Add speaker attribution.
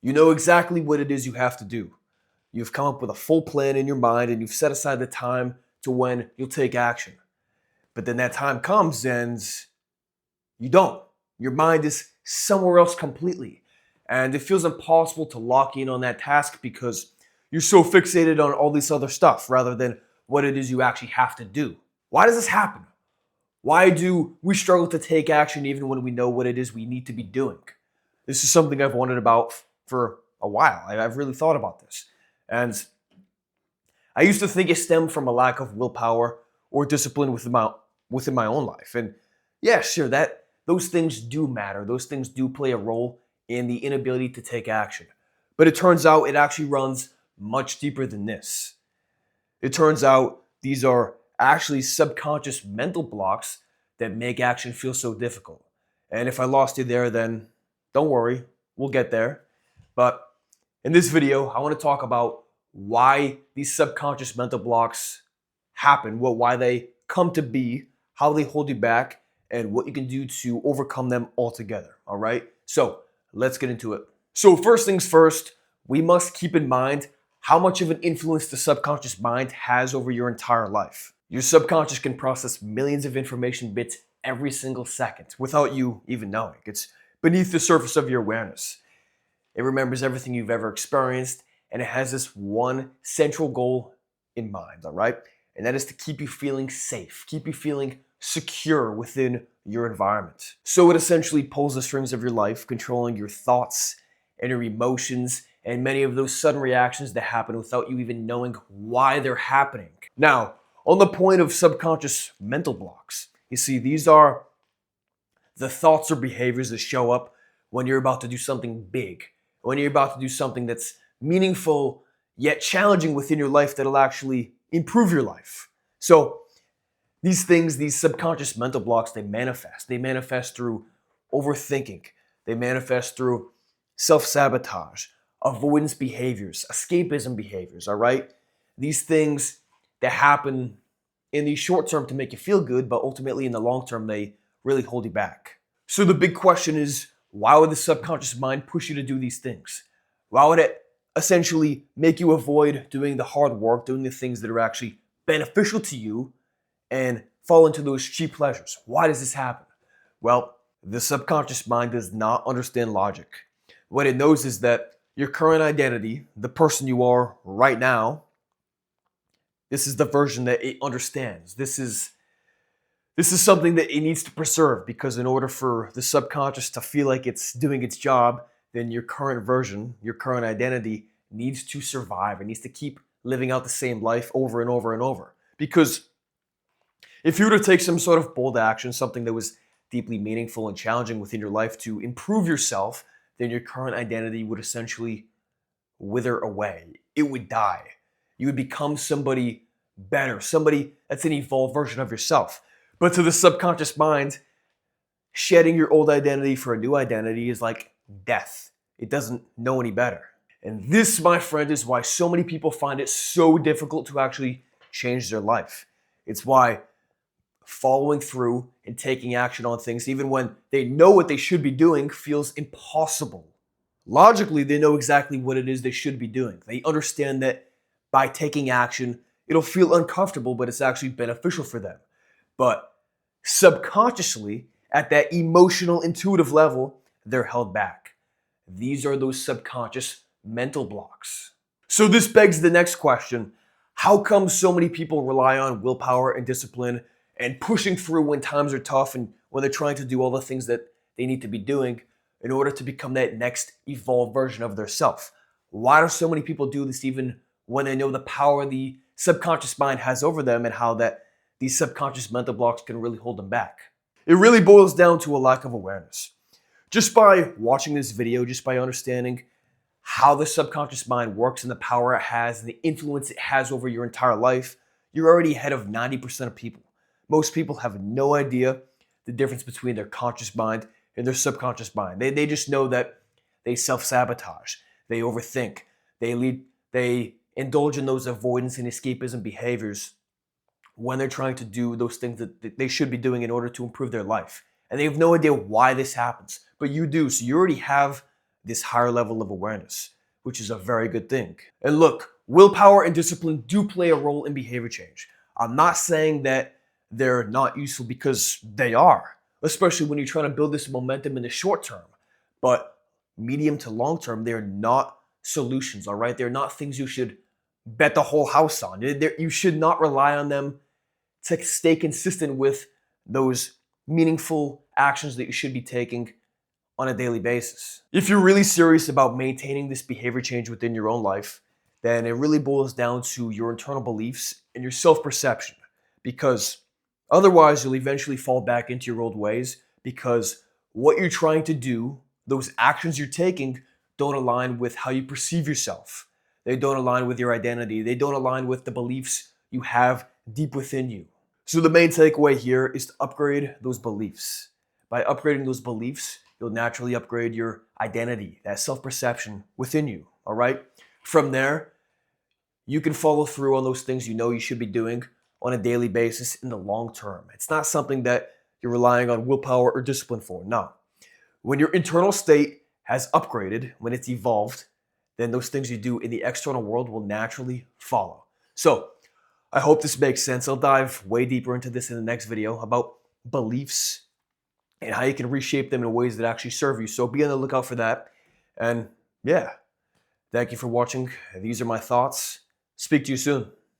Speaker 1: You know exactly what it is you have to do. You've come up with a full plan in your mind and you've set aside the time to when you'll take action. But then that time comes and you don't. Your mind is somewhere else completely. And it feels impossible to lock in on that task because you're so fixated on all this other stuff rather than what it is you actually have to do. Why does this happen? Why do we struggle to take action even when we know what it is we need to be doing? This is something I've wondered about for a while. I've really thought about this. And I used to think it stemmed from a lack of willpower or discipline within my own life. And yeah, sure, that those things do matter. Those things do play a role in the inability to take action. But it turns out it actually runs much deeper than this. It turns out these are actually subconscious mental blocks that make action feel so difficult. And if I lost you there, then don't worry, we'll get there. But in this video, I want to talk about why these subconscious mental blocks happen, why they come to be, how they hold you back, and what you can do to overcome them altogether. All right? So let's get into it. So first things first, we must keep in mind how much of an influence the subconscious mind has over your entire life. Your subconscious can process millions of information bits every single second without you even knowing. It's beneath the surface of your awareness. It remembers everything you've ever experienced, and it has this one central goal in mind, all right? And that is to keep you feeling safe, keep you feeling secure within your environment. So it essentially pulls the strings of your life, controlling your thoughts and your emotions and many of those sudden reactions that happen without you even knowing why they're happening. Now, on the point of subconscious mental blocks, you see, these are the thoughts or behaviors that show up when you're about to do something big, when you're about to do something that's meaningful yet challenging within your life that'll actually improve your life. So these things, these subconscious mental blocks, they manifest. They manifest through overthinking. They manifest through self-sabotage, avoidance behaviors, escapism behaviors, all right? These things that happen in the short term to make you feel good, but ultimately in the long term, they really hold you back. So the big question is, why would the subconscious mind push you to do these things? Why would it essentially make you avoid doing the hard work, doing the things that are actually beneficial to you and fall into those cheap pleasures? Why does this happen? Well, the subconscious mind does not understand logic. What it knows is that your current identity, the person you are right now, this is the version that it understands. This is something that it needs to preserve, because in order for the subconscious to feel like it's doing its job, then your current version, your current identity needs to survive. It needs to keep living out the same life over and over and over. Because if you were to take some sort of bold action, something that was deeply meaningful and challenging within your life to improve yourself, then your current identity would essentially wither away. It would die. You would become somebody better, somebody that's an evolved version of yourself. But to the subconscious mind, shedding your old identity for a new identity is like death. It doesn't know any better. And this, my friend, is why so many people find it so difficult to actually change their life. It's why following through and taking action on things, even when they know what they should be doing, feels impossible. Logically, they know exactly what it is they should be doing. They understand that by taking action, it'll feel uncomfortable, but it's actually beneficial for them. But subconsciously, at that emotional, intuitive level, they're held back. These are those subconscious mental blocks. So this begs the next question: how come so many people rely on willpower and discipline and pushing through when times are tough and when they're trying to do all the things that they need to be doing in order to become that next evolved version of their self? Why do so many people do this even when they know the power the subconscious mind has over them and how that these subconscious mental blocks can really hold them back? It really boils down to a lack of awareness. Just by watching this video, just by understanding how the subconscious mind works and the power it has and the influence it has over your entire life, you're already ahead of 90% of people. Most people have no idea the difference between their conscious mind and their subconscious mind. They just know that they self-sabotage, they overthink, they indulge in those avoidance and escapism behaviors when they're trying to do those things that they should be doing in order to improve their life. And they have no idea why this happens, but you do. So you already have this higher level of awareness, which is a very good thing. And look, willpower and discipline do play a role in behavior change. I'm not saying that they're not useful, because they are, especially when you're trying to build this momentum in the short term. But medium to long term, they're not solutions, all right? They're not things you should bet the whole house on. You should not rely on them to stay consistent with those meaningful actions that you should be taking on a daily basis. If you're really serious about maintaining this behavior change within your own life, then it really boils down to your internal beliefs and your self-perception, because otherwise you'll eventually fall back into your old ways, because what you're trying to do, those actions you're taking, don't align with how you perceive yourself. They don't align with your identity. They don't align with the beliefs you have deep within you. So the main takeaway here is to upgrade those beliefs. By upgrading those beliefs, you'll naturally upgrade your identity, that self-perception within you, all right? From there, you can follow through on those things you know you should be doing on a daily basis in the long term. It's not something that you're relying on willpower or discipline for. No. When your internal state has upgraded, when it's evolved, then those things you do in the external world will naturally follow. So I hope this makes sense. I'll dive way deeper into this in the next video about beliefs and how you can reshape them in ways that actually serve you. So be on the lookout for that. And yeah, thank you for watching. These are my thoughts. Speak to you soon.